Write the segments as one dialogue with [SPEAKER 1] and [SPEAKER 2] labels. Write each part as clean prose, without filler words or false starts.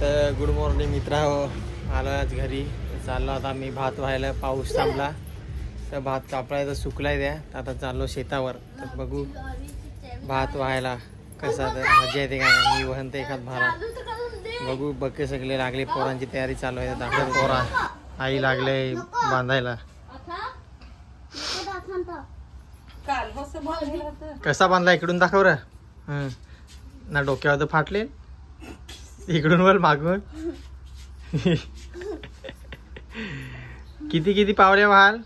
[SPEAKER 1] तर good morning मित्रांनो, आलो आज घरी. चाललो आता मी भात व्हायला, पाऊस थांबला तर भात कापलाय तर सुकलाय द्या. आता चाललो शेतावर. तर बघू भात व्हायला कसा तर मजा येते का. मी वहनते एखाद भारा बघू. बघे सगळे लागले, पोरांची तयारी चालू आहे. दाखल पोरा आई लागले बांधायला. कसा बांधला इकडून दाखव र. ना डोक्यावर तर फाटले, इकडून वर मागून. किती किती पावल्या व्हाल.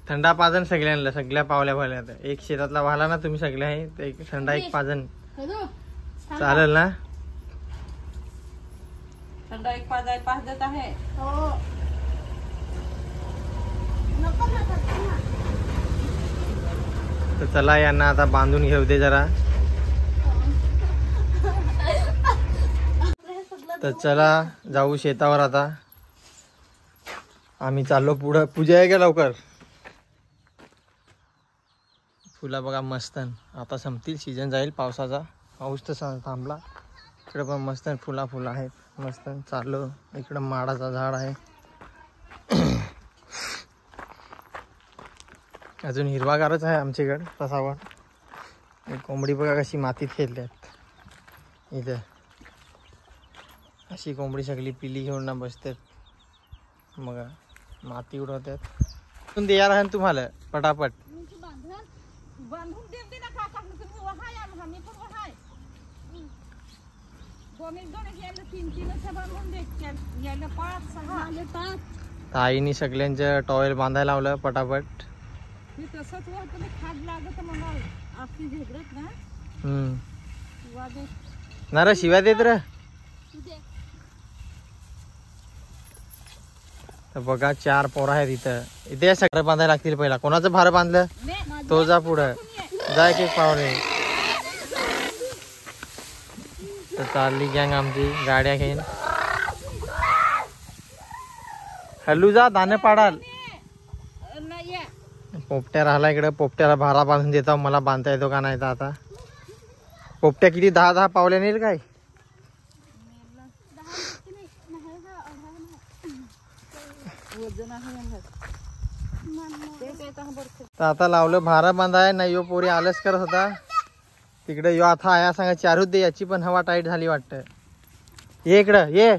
[SPEAKER 1] थंडा पाजन सगळ्यांना, सगळ्या पावल्या व्हायला. एक शेतातला व्हाला ना तुम्ही सगळे आहे तर एक थंडा एक पाजन चालेल ना.
[SPEAKER 2] थंडा एक पाजाय पाजत आहे.
[SPEAKER 1] तर चला यांना आता बांधून घेऊ दे जरा. तर चला जाऊ शेतावर आता. आम्ही चाललो पुढं. पूजा आहे का लवकर. फुला बघा मस्त. आता संपतील, सीजन जाईल पावसाचा. पाऊस तर थांबला. इकडे पण मस्त फुला आहेत मस्त. चाललो इकडं माडाचा झाड आहे. अजून हिरवागारच आहे आमच्याकडे तसावर. कोंबडी बघा कशी मातीत खेळतात इथं. अशी कोंबडी सगळी पिली घेऊन ना बसतात. मग माती उडवतात. दे यार तुम्हाला पटापट. आईने सगळ्यांचं टॉवेल बांधायला लावलं पटापट. ना रे शिव्या देत र. बघा 4 पोरं आहेत इथं. इथे सगळं बांधायला लागतील. पहिला कोणाचं भार बांधलं तो जा पुढं. जा एक एक पावरे. तर चालली गँग आमची गाड्या घेऊन. हल्लू जा दाणे पाडाल. पोपट्या राहिला इकडे. पोपट्याला भारा बांधून देता. मला बांधता येतो का नाही तर आता. पोपट्या किती 10 पावल्या नेल काय. तर आता लावलं भारा बांधाय नाही. यो पोरी आलस करत होता तिकडे. यो आता आया सांगा चारूच दे. याची पण हवा टाईट झाली वाटतं. ये इकडं ये.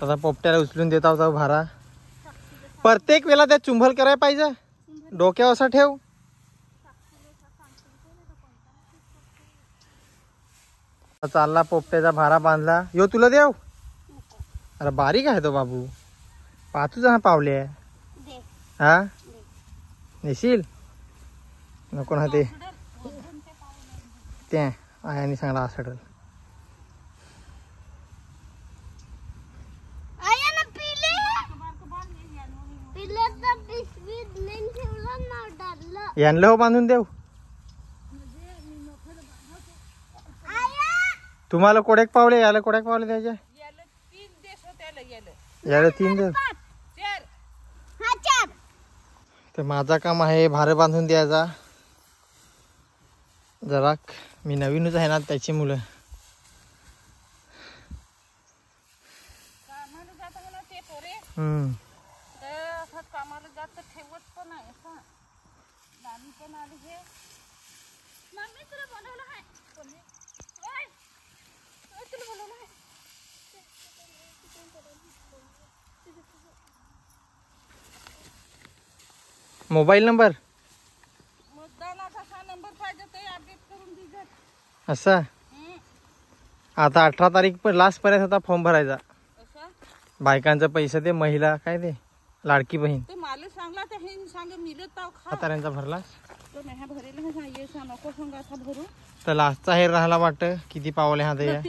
[SPEAKER 1] आता पोपट्याला उचलून देता होता भारा. प्रत्येक वेळेला त्या चुंबल करायला पाहिजे. डोक्यावर असा ठेव. चालला पोपट्याचा भारा बांधला. यो तुला देव. अरे बारीक आहे तो बाबू. पाचूच हा पावले. हा नेशील नको ना ते. त्या आयाने सांगला असं. यांना हो बांधून देऊ. तुम्हाला कोड्याक पावले. याला कोड्याक पावले द्यायचे. याला 3 देऊ. तर माझा काम आहे भार बांधून द्यायचा. जरा मी नवीनच आहे ना त्याची मुलं. मोबाईल नंबर असा. आता 18 तारीख पण लास्ट पर्यंत होता फॉर्म भरायचा. बायकांचं पैसे ते महिला काय ते लाडकी बहीण आता त्यांचा भरला. तर लास्टचा हे राहिला वाटतं. किती पावले हा ते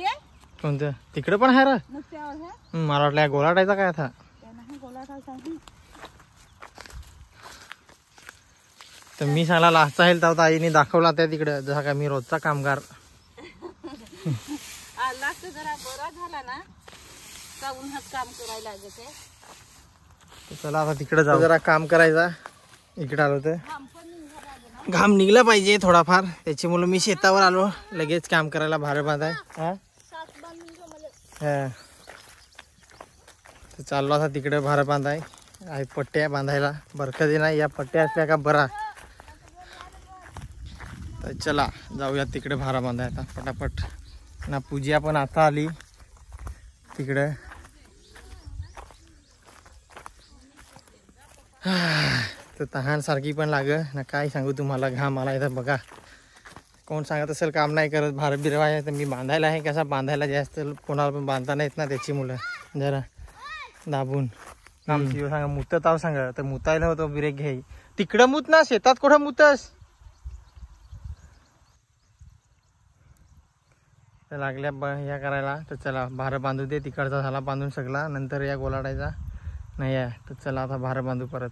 [SPEAKER 1] कोणतं तिकडे पण आहे रा. मला वाटलं गोलाटायचा काय आता. तर मी सांगला लास्टचा हेल्थ होता. आईने दाखवला त्या तिकडे. जसा का मी रोजचा कामगार. चला आता तिकडे जाऊ. जरा काम करायचा. इकडे आलो तर घाम निघला पाहिजे थोडाफार, त्याच्यामुळे मी शेतावर आलो लगेच काम करायला. भार बांधाय हा चाललो आता तिकडे. भार बांधाय आहे, पट्ट्या बांधायला. बरकती नाही, या पट्ट्या असल्या का बरा. तर चला जाऊया तिकडे भारा बांधाय आता पटापट. ना पूजा पण आता आली तिकडे. तर तहान सारखी पण लाग ना, काय सांगू तुम्हाला. घाम आला इथं बघा. कोण सांगत असेल काम नाही करत, भार बिरवा आहे तर मी बांधायला आहे. कसा बांधायला जास्त कोणाला पण बांधता नाहीत ना, त्याची मुलं जरा दाबून काम सांगा. मुतत आव सांगा तर मुतायला होतं ब्रेक घ्याय. तिकडं मुत ना, शेतात कुठं मुतस. तर लागल्या ह्या करायला. तर चला भार बांधू दे. तिकडचा झाला बांधून सगळा, नंतर या गोलाडायचा नाही आहे. तर चला आता भार बांधू परत.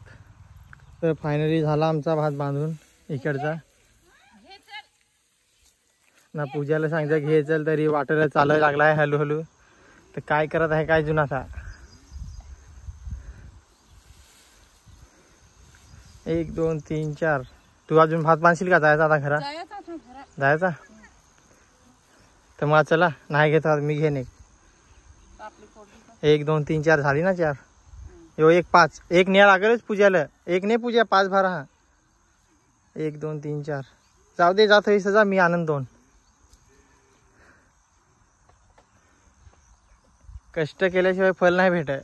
[SPEAKER 1] तर फायनली झाला आमचा भात बांधून इकडचा. ना पूजाला सांगितलं घे चल, तरी वाटेला चालायला लागला आहे हळू हळू. तर काय करत आहे काय जुनाचा. 1 2 3 4. तू अजून भात बांधशील का? जायचा आता घरा जायचा. तर मग चला नाही घेत मी घेणे. 1 2 3 4 झाली ना 4. यो 1 5 1 न्या लागेलच पूजाला. 1 नाही पूजा 5 भारा. हा 1 2 3 4 जाऊ दे. जात होई सजा मी आनंद 2. कष्ट केल्याशिवाय फल नाही भेटत.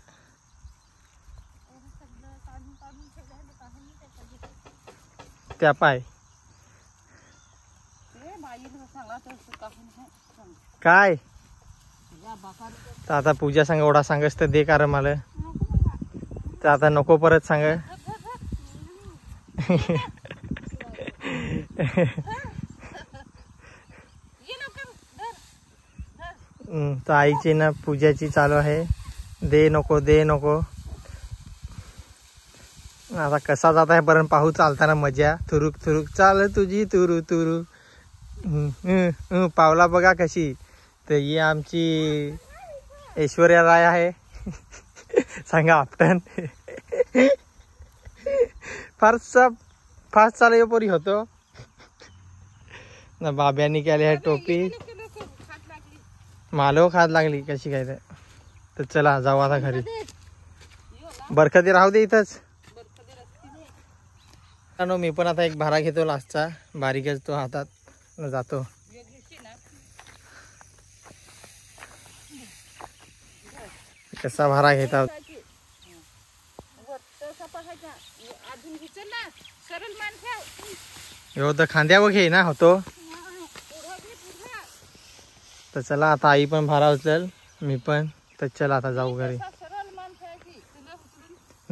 [SPEAKER 1] त्या पाय काय तर आता पूजा सांग एवढा सांगस तर दे कारण मला. तर आता नको परत सांग. तर आईची ना पूजाची चालू आहे. दे नको दे नको. आता कसा जात आहे पर्यंत पाहू. चालताना मजा. थुरुक थुरुक चाल तुझी तुरु तुरु. पावला बघा कशी. तर ही आमची ऐश्वर्या राय आहे. सांगा आपटन फास्ट चालू पोरी होतो ना. बाब्यानी केली आहे टोपी. मालो खात लागली कशी काय. तर चला जाऊ आता घरी. बरकती राहू दे इथंच. मी पण आता एक भारा घेतो लास्टचा. बारीकच तो हातात जातो. कसा भारा घेता. हो तर खांद्यावर घे ना होतो. तर चला आता आई पण भारा उचल मी पण. तर चला आता जाऊ घरी.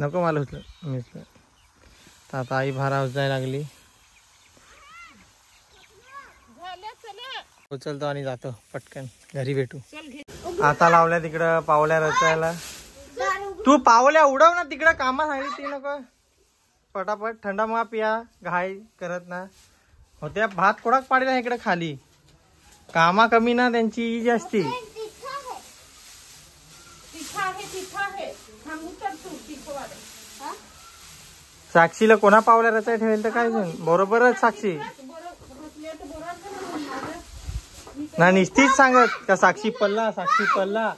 [SPEAKER 1] नको मला उचल मी उचल. तर आता आई भारा उचलायला लागली. उचलतो आणि जातो पटकन घरी भेटू. आता लावल्या तिकडं पावल्या रचायला. तू पावल्या उडव ना तिकडं. कामा सांगितली ती नको. पटापट थंडा मग पिया. घाई करत ना होत्या. भात कोडाक पाडला इकडे खाली. कामा कमी ना त्यांची जास्ती. साक्षीला कोणा पावल्या रचाय ठेवेल तर काय बरोबरच. साक्षी ना निश्चित सांगत का साक्षी पल्ला साक्षी पल्ला.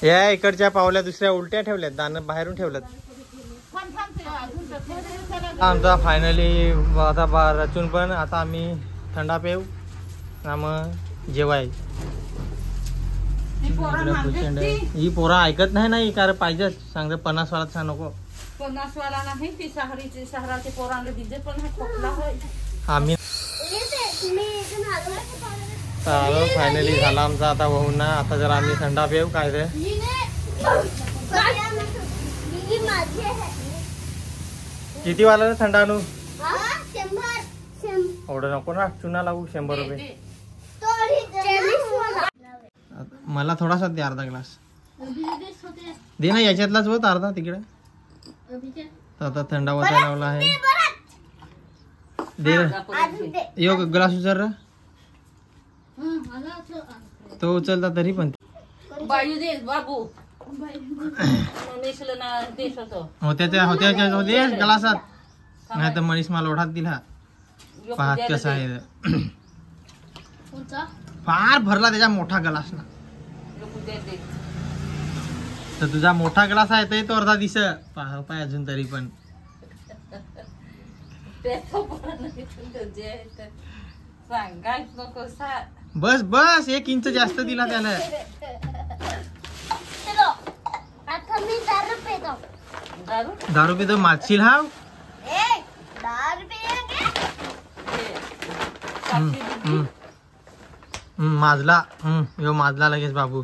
[SPEAKER 1] या इकडच्या पावल्या दुसऱ्या उलट्या ठेवल्यात. दाणं बाहेरून ठेवल्यात. आमचा फायनली आता रचून पण आता आम्ही थंडा पेऊ ना मग जेवाय. ही पोरा ऐकत नाही ना. कारण पाहिजे सांगते 50 वाला सांग नको.
[SPEAKER 2] 50 वाला नाही. ती शहराचे पोरांना दिजे पण खोकला होय.
[SPEAKER 1] आम्ही फायनली झाला आमचा आता वाहून ना. आता जरा आम्ही थंडा पेऊ काय रे. किती वाला थंडा आणू. एवढं नको ना, चुना लागू 100 रुपये. मला थोडासा दे, अर्धा ग्लास दे ना, याच्यातलाच होत अर्धा तिकडे. आता थंडा वाचायला लावला आहे. दे रे, ग्लास उचल रे. तो उचलता तरी पण
[SPEAKER 2] बायू दे बाबू. नेसलं ना देश होतो.
[SPEAKER 1] होते ग्लासात, नाही तर मनीष मला ओढात दिला. पाहत कसा आहे फार भरला त्याच्या मोठा ग्लास ना. तर तुझा मोठा ग्लास आहे तो अर्धा दिस पाय अजून तरी पण. बस बस 1 इंच जास्त दिला त्याला. दारू पितो मागशील हा. माजला. यो माजला लगेच बाबू.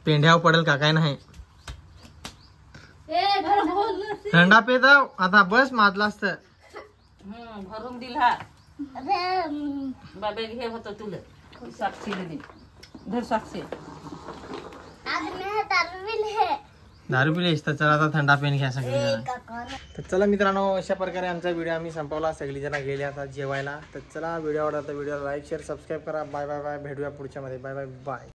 [SPEAKER 1] पेंढ्यावर पडेल का काय नाही. थंडा पेत आता, बस माजलास तर.
[SPEAKER 2] भरून दिला बाबा. हे होतं तुला साक्षी दे. धर साक्षी.
[SPEAKER 1] दारू पिलेस तर चला आता थंडा पेन घ्या सगळी जण. तर चला मित्रांनो, अशा प्रकारे आमचा व्हिडिओ आम्ही संपवला. सगळी जण गेले आता जेवायला. तर चला, व्हिडिओ आवडला तर व्हिडिओ लाईक शेअर सबस्क्राईब करा. Bye bye bye. भेटूया पुढच्या मध्ये. Bye bye bye.